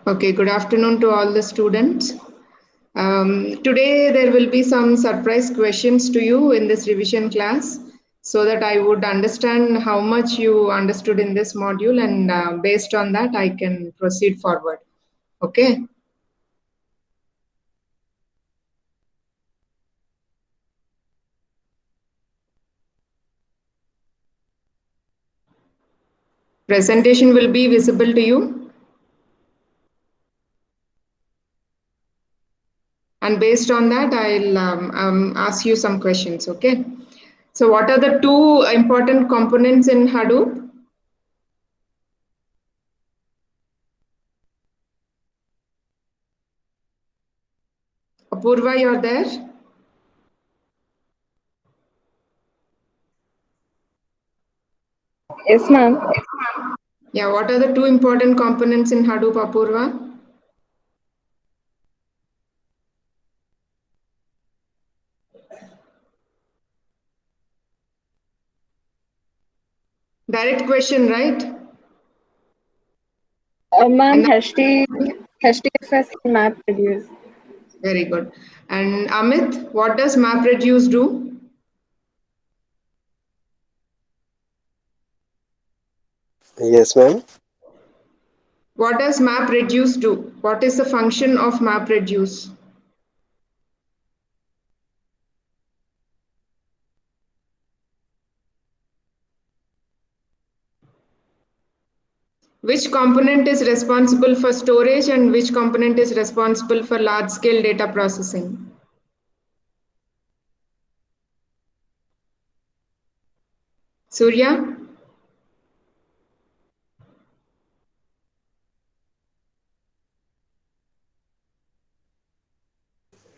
Okay, good afternoon to all the students. Today there will be some surprise questions to you in this revision class so that I would understand how much you understood in this module, and based on that I can proceed forward. Okay. Presentation will be visible to you. And based on that, I'll ask you some questions, okay? So what are the two important components in Hadoop? Apurva, you're there? Yes, ma'am. Yeah, what are the two important components in Hadoop, Apurva? Direct question, right? Ma'am, And HDFS and MapReduce. very good. And Amit, what does MapReduce do? Yes, ma'am. What does MapReduce do? What is the function of MapReduce? Which component is responsible for storage and which component is responsible for large-scale data processing? Surya?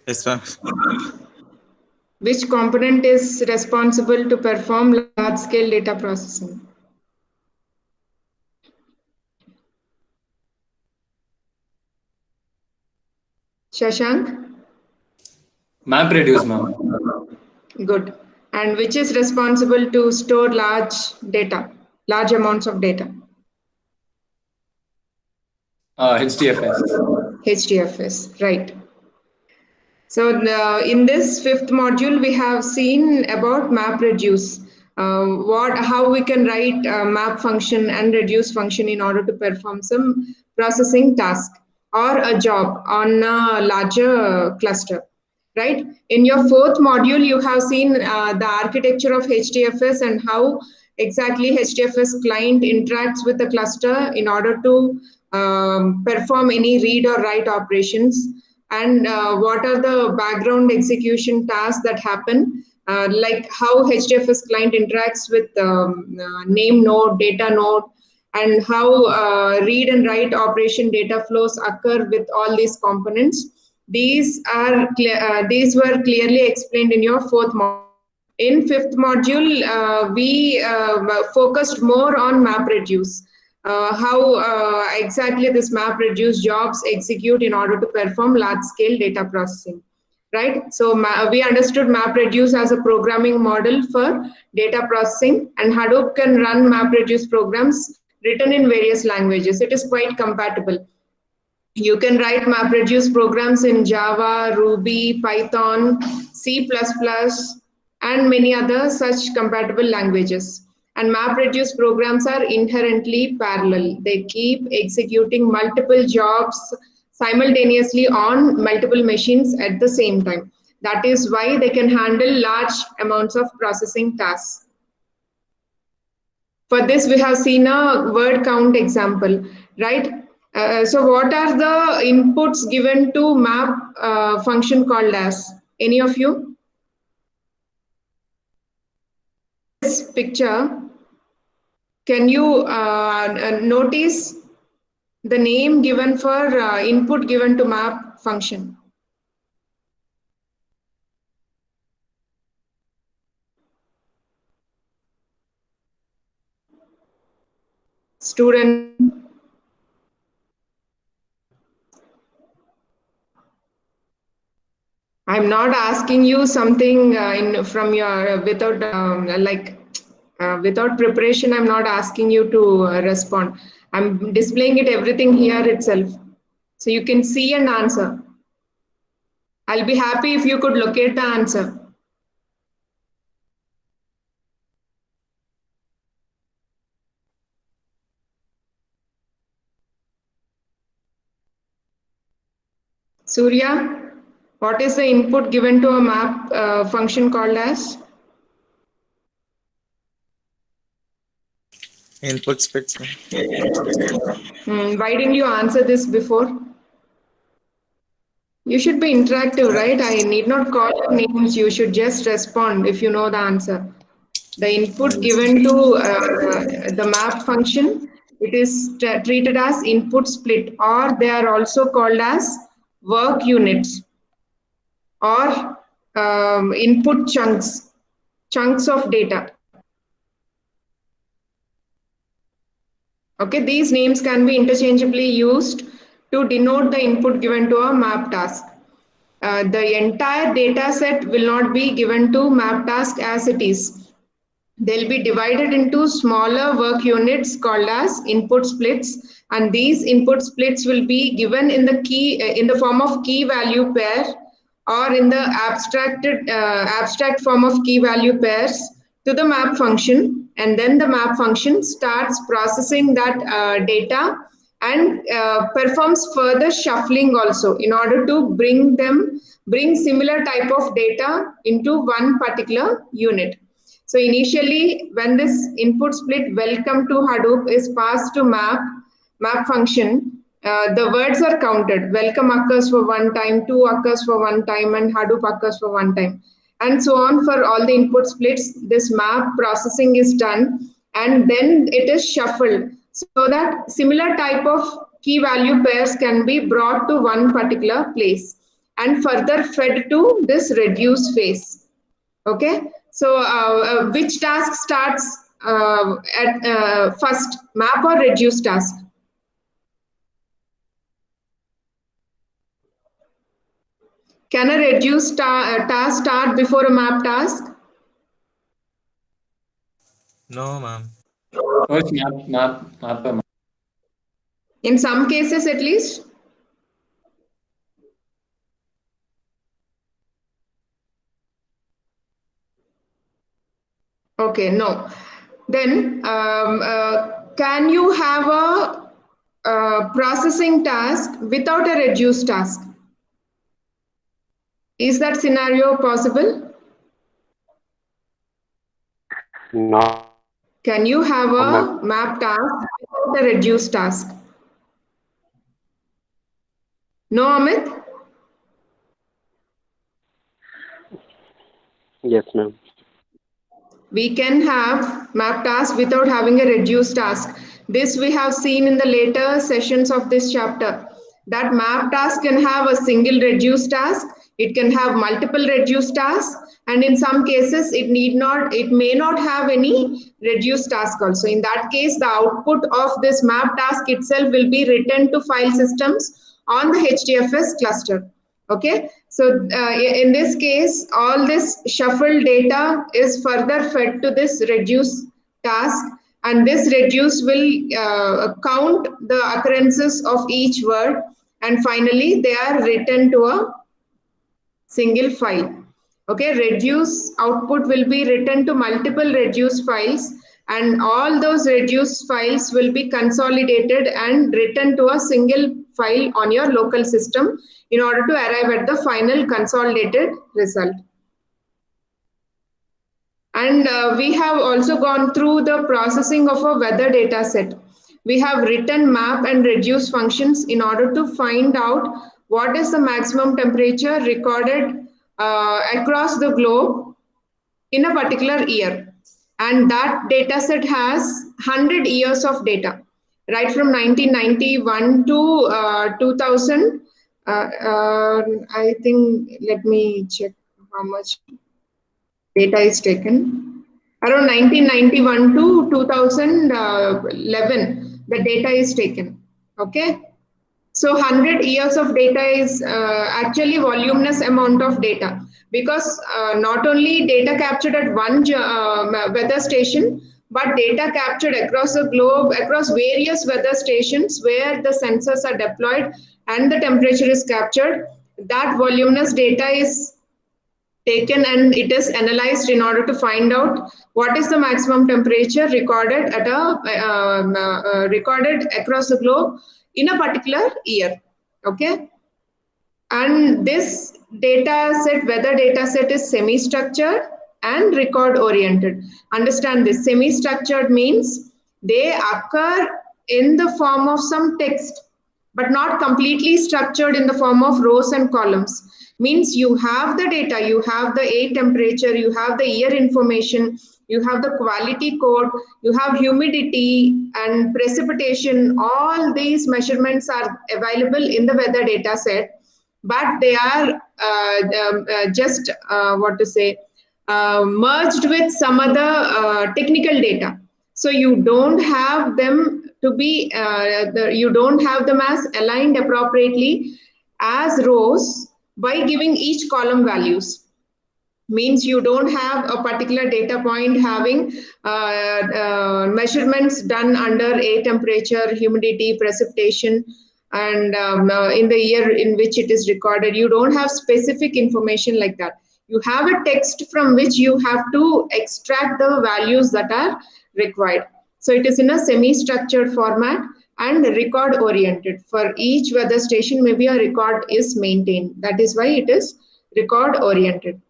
Yes, ma'am. Which component is responsible to perform large-scale data processing? Shashank? MapReduce, ma'am. Good. And which is responsible to store large data, large amounts of data? HDFS. HDFS, right. So in this fifth module, we have seen about MapReduce, how we can write a map function and reduce function in order to perform some processing task or a job on a larger cluster, right? In your fourth module, you have seen the architecture of HDFS and how exactly HDFS client interacts with the cluster in order to perform any read or write operations, and what are the background execution tasks that happen, like how HDFS client interacts with name node, data node, and how read and write operation data flows occur with all these components. These were clearly explained in your fourth module. In fifth module, we focused more on MapReduce, how exactly this MapReduce jobs execute in order to perform large-scale data processing, right? So we understood MapReduce as a programming model for data processing, and Hadoop can run MapReduce programs written in various languages. It is quite compatible. You can write MapReduce programs in Java, Ruby, Python, C++, and many other such compatible languages. And MapReduce programs are inherently parallel. They keep executing multiple jobs simultaneously on multiple machines at the same time. That is why they can handle large amounts of processing tasks. For this, we have seen a word count example, right? So what are the inputs given to map function called as? Any of you? This picture, can you notice the name given for input given to map function? Student? I'm not asking you something from your without like Without preparation, I'm not asking you to respond. I'm displaying it everything here itself. So you can see and answer. I'll be happy if you could locate the answer. Surya, what is the input given to a map function called as? Input splits. Why didn't you answer this before? You should be interactive, right? I need not call your names. You should just respond if you know the answer. The input given to the map function, it is treated as input split, or they are also called as work units or input chunks of data. Okay, these names can be interchangeably used to denote the input given to a map task. The entire data set will not be given to map task as it is. They'll be divided into smaller work units called as input splits, and these input splits will be given in the form of key value pair or in the abstract form of key value pairs to the map function, and then the map function starts processing that data and performs further shuffling also in order to bring similar type of data into one particular unit. So initially, when this input split welcome to Hadoop is passed to map function, the words are counted. Welcome occurs for one time, to occurs for one time, and Hadoop occurs for one time. And so on for all the input splits. This map processing is done, and then it is shuffled so that similar type of key value pairs can be brought to one particular place and further fed to this reduce phase. Okay, so which task starts at first, map or reduce task? Can a reduce task start before a map task? No, ma'am. First map. In some cases at least. Okay, no. Then can you have a processing task without a reduce task? Is that scenario possible? No. Can you have a ma'am. map task without a reduce task? No, Amit? Yes, ma'am. We can have map task without having a reduced task. This we have seen in the later sessions of this chapter. That map task can have a single reduced task, it can have multiple reduced tasks, and in some cases it may not have any reduced task also. In that case, the output of this map task itself will be written to file systems on the HDFS cluster. Okay, so in this case, all this shuffled data is further fed to this reduce task, and this reduce will count the occurrences of each word, and finally they are written to a single file. Okay, reduce output will be written to multiple reduce files, and all those reduce files will be consolidated and written to a single file on your local system in order to arrive at the final consolidated result. And we have also gone through the processing of a weather data set. We have written map and reduce functions in order to find out what is the maximum temperature recorded across the globe in a particular year. And that data set has 100 years of data, right from 1991 to 2000. I think, let me check how much data is taken. Around 1991 to 2011, the data is taken. Okay. So 100 years of data is actually voluminous amount of data. because not only data captured at one weather station, but data captured across the globe, across various weather stations where the sensors are deployed and the temperature is captured. That voluminous data is taken and it is analyzed in order to find out what is the maximum temperature recorded at recorded across the globe in a particular year. Okay, and this data set, weather data set, is semi-structured and record oriented. Understand this. Semi-structured means they occur in the form of some text, but not completely structured in the form of rows and columns. Means you have the data, you have the air temperature, you have the year information, you have the quality code, you have humidity and precipitation. All these measurements are available in the weather data set, but they are just what to say, merged with some other technical data. So you don't have them to be, you don't have them as aligned appropriately as rows by giving each column values. Means you don't have a particular data point having measurements done under air temperature, humidity, precipitation, and in the year in which it is recorded. You don't have specific information like that. You have a text from which you have to extract the values that are required. So it is in a semi-structured format and record oriented. For each weather station, maybe a record is maintained. That is why it is record oriented.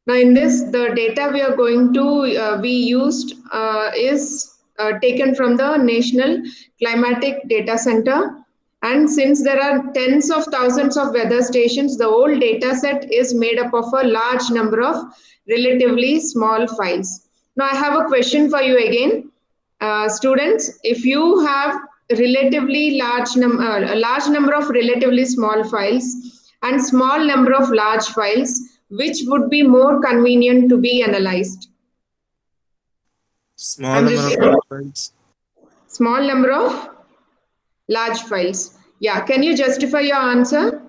Now in this, the data we are going to be used is taken from the National Climatic Data Center. And since there are tens of thousands of weather stations, the whole data set is made up of a large number of relatively small files. Now I have a question for you again. Students, if you have relatively a large number of relatively small files and small number of large files, which would be more convenient to be analyzed? Small number of large files. Small number of large files. Yeah, can you justify your answer?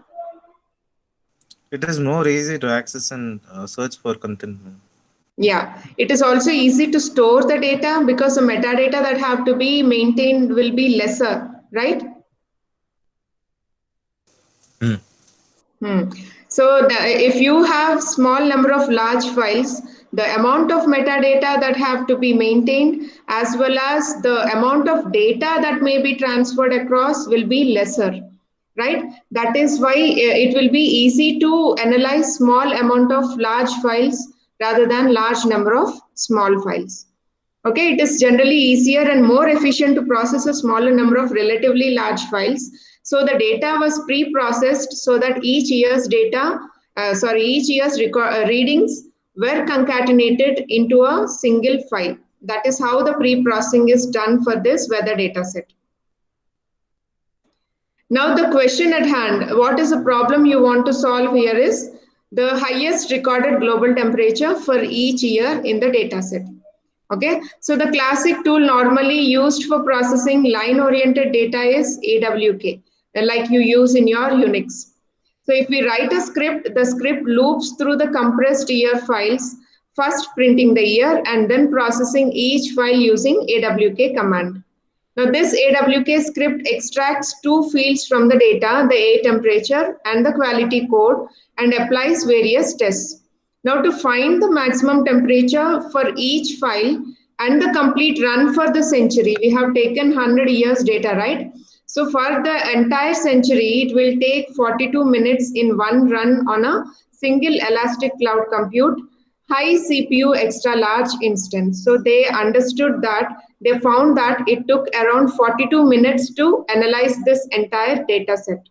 It is more easy to access and search for content. Yeah, it is also easy to store the data because the metadata that have to be maintained will be lesser, right? So if you have small number of large files, the amount of metadata that have to be maintained as well as the amount of data that may be transferred across will be lesser, right? That is why it will be easy to analyze small amount of large files rather than large number of small files. Okay, it is generally easier and more efficient to process a smaller number of relatively large files. So the data was pre-processed so that each year's readings were concatenated into a single file. That is how the pre-processing is done for this weather data set. Now the question at hand, what is the problem you want to solve here is the highest recorded global temperature for each year in the data set. Okay, so the classic tool normally used for processing line-oriented data is AWK, like you use in your Unix. So if we write a script, the script loops through the compressed year files, first printing the year and then processing each file using AWK command. Now this AWK script extracts two fields from the data, the air temperature and the quality code, and applies various tests. Now to find the maximum temperature for each file and the complete run for the century, we have taken 100 years data, right? So for the entire century, it will take 42 minutes in one run on a single elastic cloud compute, high CPU extra large instance. So they understood that, they found that it took around 42 minutes to analyze this entire data set.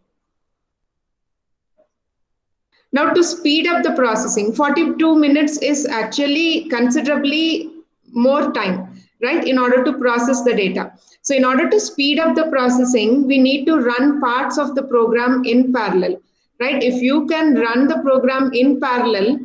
Now to speed up the processing, 42 minutes is actually considerably more time, right, in order to process the data. So in order to speed up the processing, we need to run parts of the program in parallel, right? If you can run the program in parallel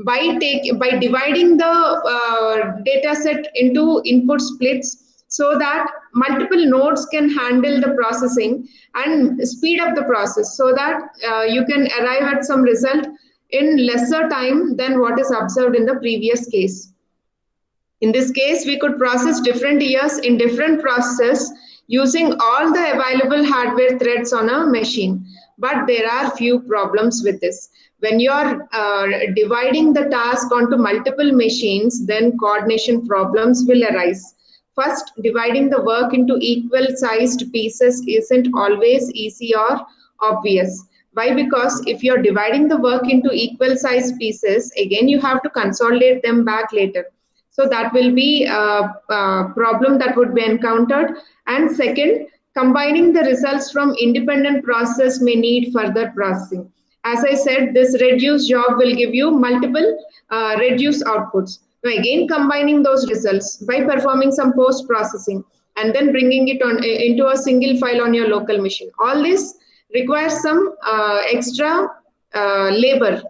by dividing the data set into input splits so that multiple nodes can handle the processing and speed up the process so that you can arrive at some result in lesser time than what is observed in the previous case. In this case, we could process different years in different processes using all the available hardware threads on a machine. But there are few problems with this. When you're dividing the task onto multiple machines, then coordination problems will arise. First, dividing the work into equal sized pieces isn't always easy or obvious. Why? Because if you're dividing the work into equal sized pieces, again, you have to consolidate them back later. So that will be a problem that would be encountered. And second, combining the results from independent process may need further processing. As I said, this reduced job will give you multiple reduced outputs. Now again, combining those results by performing some post processing and then bringing it on into a single file on your local machine. All this requires some extra labor.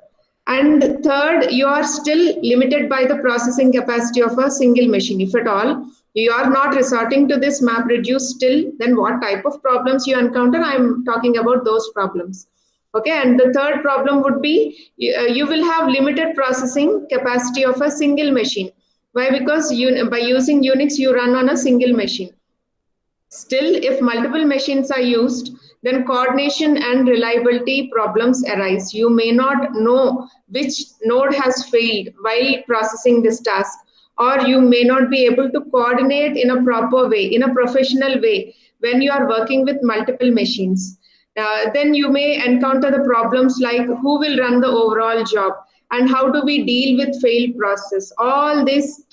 And third, you are still limited by the processing capacity of a single machine. If at all, you are not resorting to this MapReduce still, then what type of problems you encounter? I'm talking about those problems. Okay, and the third problem would be you will have limited processing capacity of a single machine. Why? Because by using Unix, you run on a single machine. Still, if multiple machines are used, then coordination and reliability problems arise. You may not know which node has failed while processing this task, or you may not be able to coordinate in a proper way, in a professional way, when you are working with multiple machines. Then you may encounter the problems like who will run the overall job and how do we deal with failed process. All these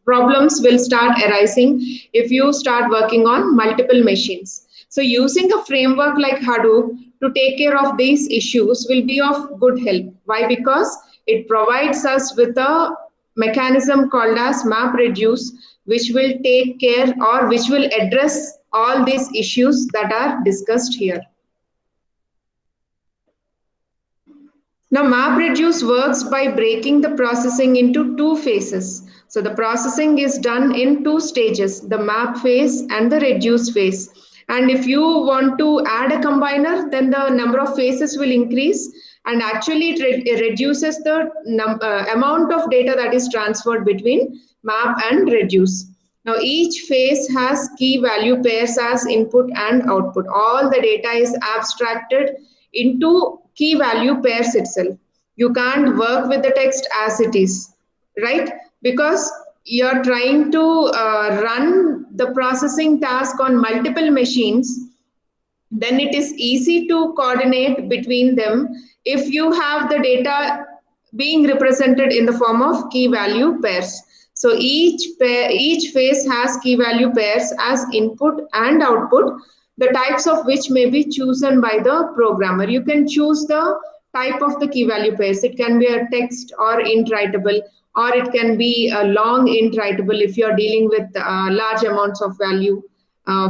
problems will start arising if you start working on multiple machines. So using a framework like Hadoop to take care of these issues will be of good help. Why? Because it provides us with a mechanism called as MapReduce, which will take care or which will address all these issues that are discussed here. Now, MapReduce works by breaking the processing into two phases. So the processing is done in two stages, the map phase and the reduce phase. And if you want to add a combiner, then the number of phases will increase, and actually it reduces the amount of data that is transferred between map and reduce. Now each phase has key value pairs as input and output. All the data is abstracted into key value pairs itself. You can't work with the text as it is, right? Because you're trying to run the processing task on multiple machines, then it is easy to coordinate between them if you have the data being represented in the form of key value pairs. So each phase has key value pairs as input and output, the types of which may be chosen by the programmer. You can choose the type of the key value pairs. It can be a text or int writable, or it can be a long int writable if you're dealing with large amounts of value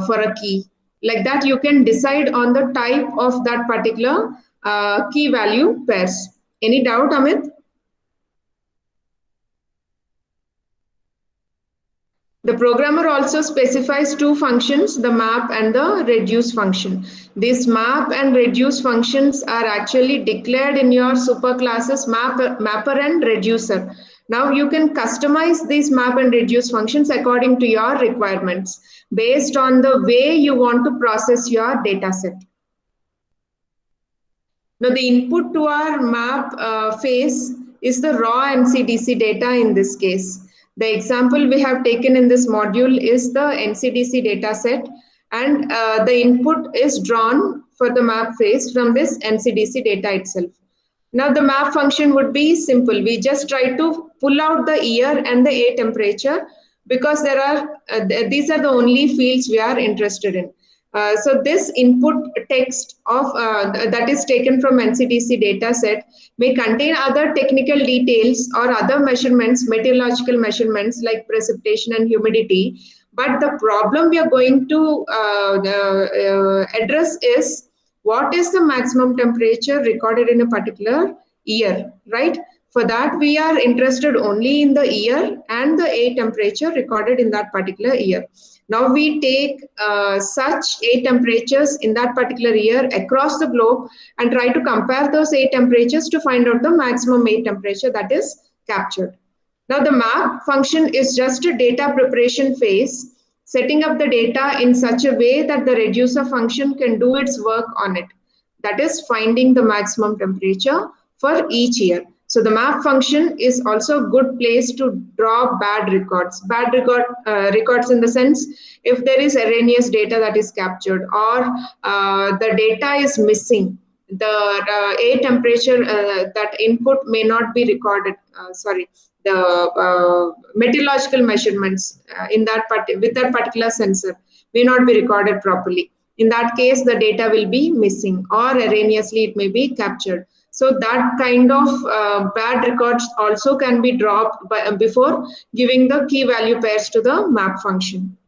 for a key. Like that, you can decide on the type of that particular key value pairs. Any doubt, Amit? The programmer also specifies two functions, the map and the reduce function. These map and reduce functions are actually declared in your superclasses mapper and reducer. Now you can customize these map and reduce functions according to your requirements based on the way you want to process your data set. Now the input to our map phase is the raw NCDC data in this case. The example we have taken in this module is the NCDC data set, and the input is drawn for the map phase from this NCDC data itself. Now the map function would be simple. We just try to pull out the year and the A temperature because there are these are the only fields we are interested in. So this input text of that is taken from NCDC data set may contain other technical details or other measurements, meteorological measurements like precipitation and humidity. But the problem we are going to address is what is the maximum temperature recorded in a particular year, right? For that, we are interested only in the year and the A temperature recorded in that particular year. Now we take such 8 temperatures in that particular year across the globe and try to compare those 8 temperatures to find out the maximum 8 temperature that is captured. Now the map function is just a data preparation phase, setting up the data in such a way that the reducer function can do its work on it. That is finding the maximum temperature for each year. So the map function is also a good place to draw bad records. Bad records in the sense if there is erroneous data that is captured or the data is missing, the air temperature that input may not be recorded. The meteorological measurements in that with that particular sensor may not be recorded properly. In that case, the data will be missing or erroneously it may be captured. So that kind of bad records also can be dropped before giving the key value pairs to the map function.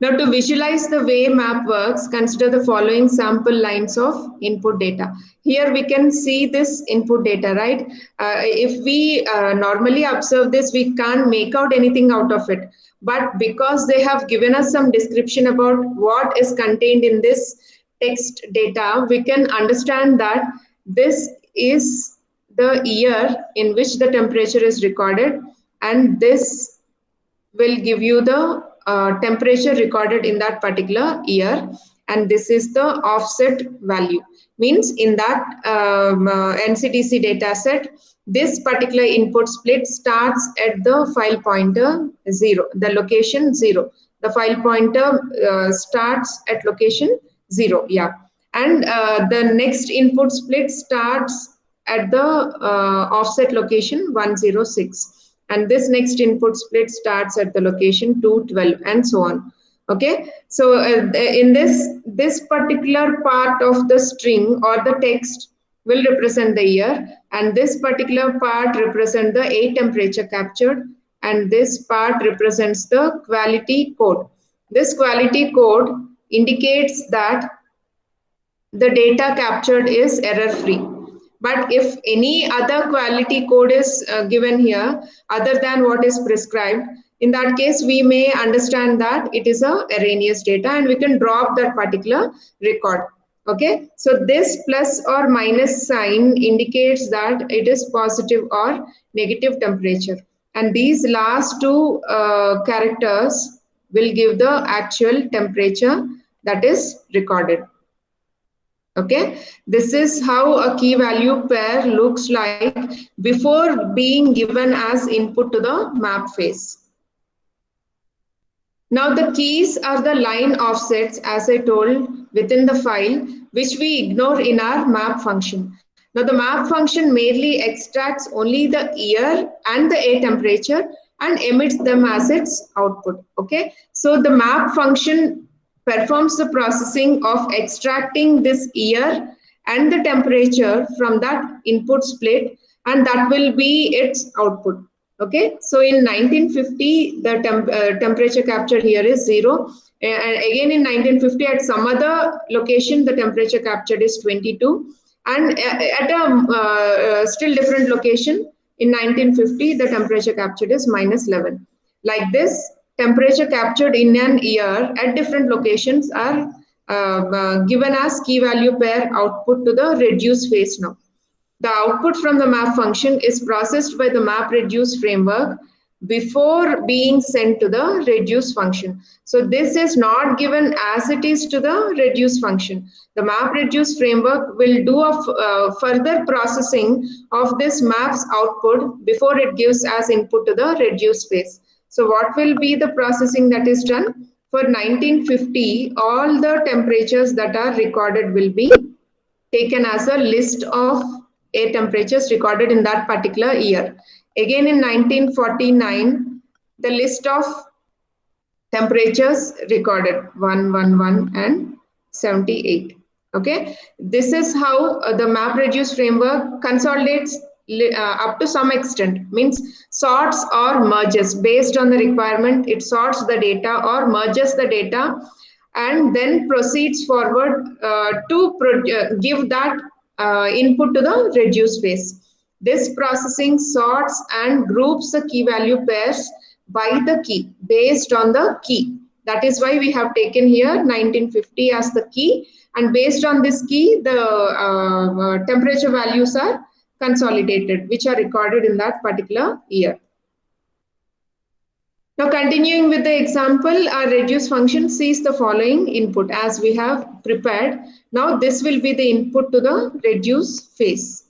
Now to visualize the way map works, consider the following sample lines of input data. Here we can see this input data, right? If we normally observe this, we can't make out anything out of it. But because they have given us some description about what is contained in this text data, we can understand that this is the year in which the temperature is recorded, and this will give you the temperature recorded in that particular year, and this is the offset value. Means in that NCTC data set, this particular input split starts at the file pointer 0, the location 0. The file pointer starts at location 0, yeah. And the next input split starts at the offset location 106. And this next input split starts at the location 212 and so on. Okay, so in this particular part of the string or the text will represent the year, and this particular part represent the 8 temperature captured, and this part represents the quality code. This quality code indicates that the data captured is error free. But if any other quality code is given here other than what is prescribed, in that case we may understand that it is a erroneous data and we can drop that particular record. Okay, so this plus or minus sign indicates that it is positive or negative temperature, and these last two characters will give the actual temperature that is recorded. Okay, this is how a key value pair looks like before being given as input to the map phase. Now the keys are the line offsets, as I told, within the file, which we ignore in our map function. Now the map function merely extracts only the year and the air temperature and emits them as its output. Okay, so the map function performs the processing of extracting this year and the temperature from that input split, and that will be its output. Okay, so in 1950 the temperature captured here is 0, and again in 1950 at some other location the temperature captured is 22, and at a still different location in 1950 the temperature captured is -11. Like this, temperature captured in an year at different locations are given as key value pair output to the reduce phase now. The output from the map function is processed by the map reduce framework before being sent to the reduce function. So this is not given as it is to the reduce function. The map reduce framework will do a further processing of this map's output before it gives as input to the reduce phase. So what will be the processing that is done? For 1950, all the temperatures that are recorded will be taken as a list of air temperatures recorded in that particular year. Again in 1949, the list of temperatures recorded 111 and 78. Okay, this is how the map reduce framework consolidates up to some extent, means sorts or merges based on the requirement. It sorts the data or merges the data and then proceeds forward to give that input to the reduce phase. This processing sorts and groups the key value pairs by the key, based on the key. That is why we have taken here 1950 as the key, and based on this key, the temperature values are consolidated, which are recorded in that particular year. Now, continuing with the example, our reduce function sees the following input as we have prepared. Now, this will be the input to the reduce phase.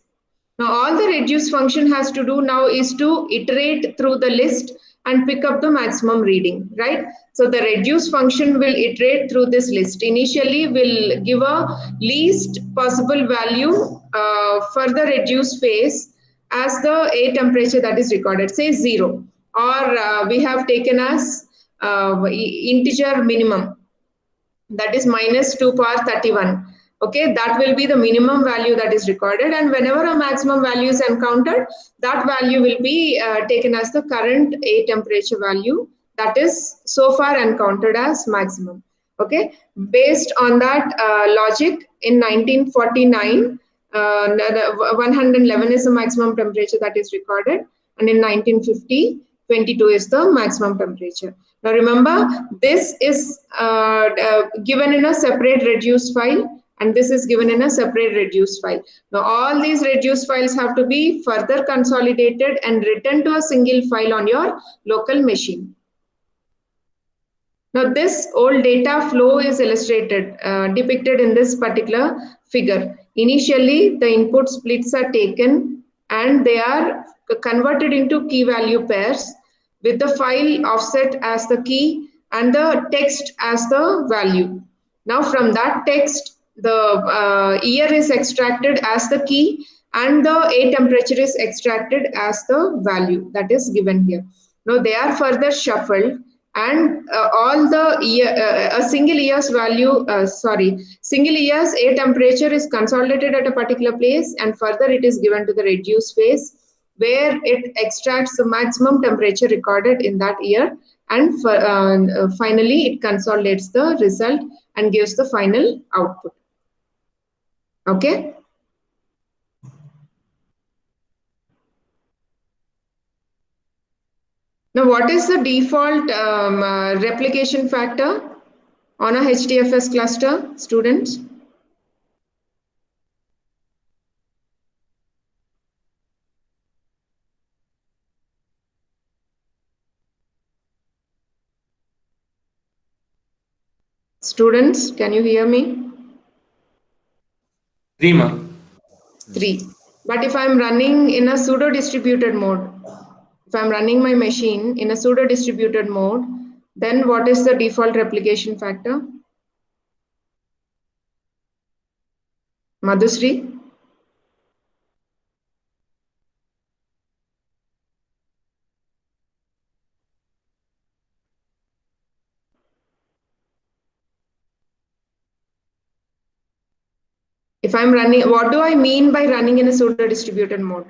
Now, all the reduce function has to do now is to iterate through the list and pick up the maximum reading, right? So, the reduce function will iterate through this list. Initially, will give a least possible value for the reduce phase as the A temperature that is recorded, say 0. Or we have taken as integer minimum, that is minus 2 power 31. Okay, that will be the minimum value that is recorded, and whenever a maximum value is encountered, that value will be taken as the current A temperature value that is so far encountered as maximum. Okay, based on that logic, in 1949, 111 is the maximum temperature that is recorded, and in 1950, 22 is the maximum temperature. Now remember, this is given in a separate reduced file, and this is given in a separate reduced file. Now all these reduced files have to be further consolidated and written to a single file on your local machine. Now this old data flow is illustrated, depicted in this particular figure. Initially, the input splits are taken and they are converted into key value pairs with the file offset as the key and the text as the value. Now from that text, the year is extracted as the key and the A temperature is extracted as the value that is given here. Now they are further shuffled, and all the year, a single year's value, single year's A temperature is consolidated at a particular place, and further it is given to the reduce phase where it extracts the maximum temperature recorded in that year, and finally it consolidates the result and gives the final output. Okay. Now, what is the default replication factor on a HDFS cluster, students? Students, can you hear me? 3, ma'am. 3. But if I'm running in a pseudo distributed mode, if I'm running my machine in a pseudo distributed mode, then what is the default replication factor? Madhusri? If I'm running, what do I mean by running in a pseudo distributed mode?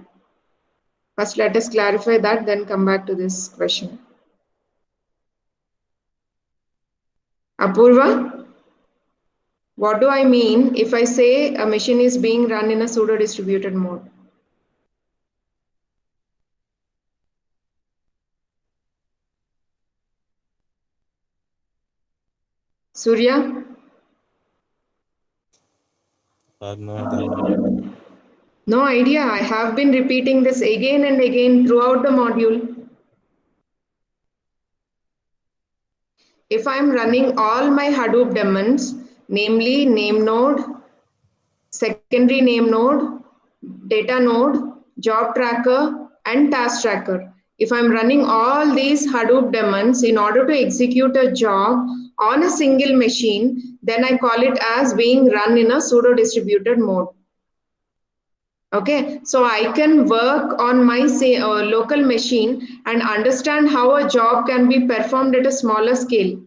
First, let us clarify that, then come back to this question. Apurva, what do I mean if I say a machine is being run in a pseudo distributed mode? Surya? No idea. No idea. I have been repeating this again and again throughout the module. If I'm running all my Hadoop daemons, namely name node, secondary name node, data node, job tracker, and task tracker, if I'm running all these Hadoop daemons in order to execute a job on a single machine, then I call it as being run in a pseudo distributed mode. Okay, so I can work on my local machine and understand how a job can be performed at a smaller scale.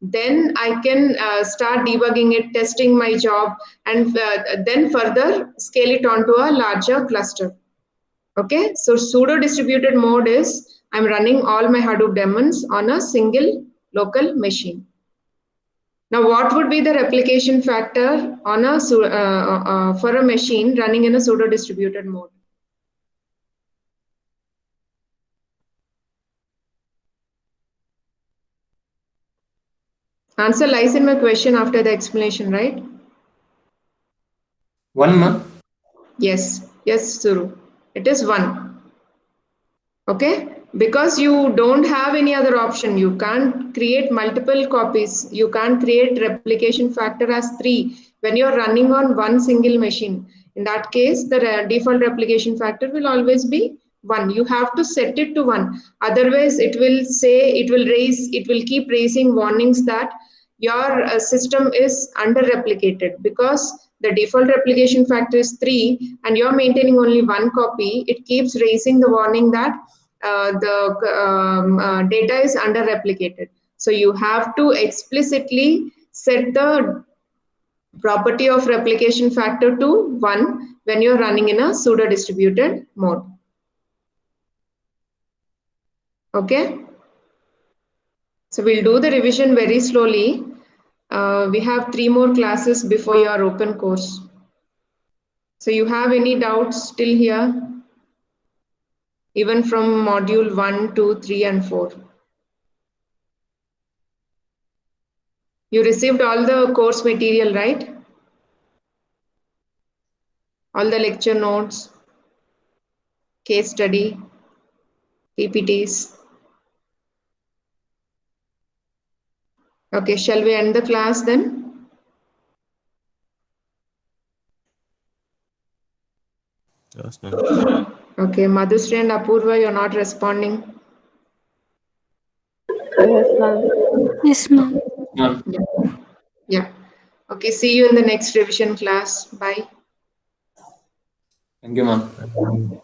Then I can start debugging it, testing my job, and then further scale it onto a larger cluster. Okay, so pseudo distributed mode is I'm running all my Hadoop daemons on a single local machine. Now, what would be the replication factor on a for a machine running in a pseudo distributed mode? Answer lies in my question after the explanation, right? 1, ma'am. Yes, Suru. It is 1. Okay? Because you don't have any other option. You can't create multiple copies. You can't create replication factor as 3 when you're running on one single machine. In that case, the default replication factor will always be 1. You have to set it to 1. Otherwise, it will keep raising warnings that your system is under replicated, because the default replication factor is 3 and you're maintaining only 1 copy. It keeps raising the warning that the data is under replicated. So you have to explicitly set the property of replication factor to 1 when you're running in a pseudo distributed mode. Okay, so we'll do the revision very slowly. We have 3 more classes before your open course. So you have any doubts till here? Even from module 1, 2, 3 and 4. You received all the course material, right? All the lecture notes, case study, PPTs. Okay, shall we end the class then? Yes, ma'am. Okay, Madhusri and Apurva, you're not responding. Yes, ma'am. Yes, ma'am. Ma'am. Yeah. Okay, see you in the next revision class. Bye. Thank you, ma'am.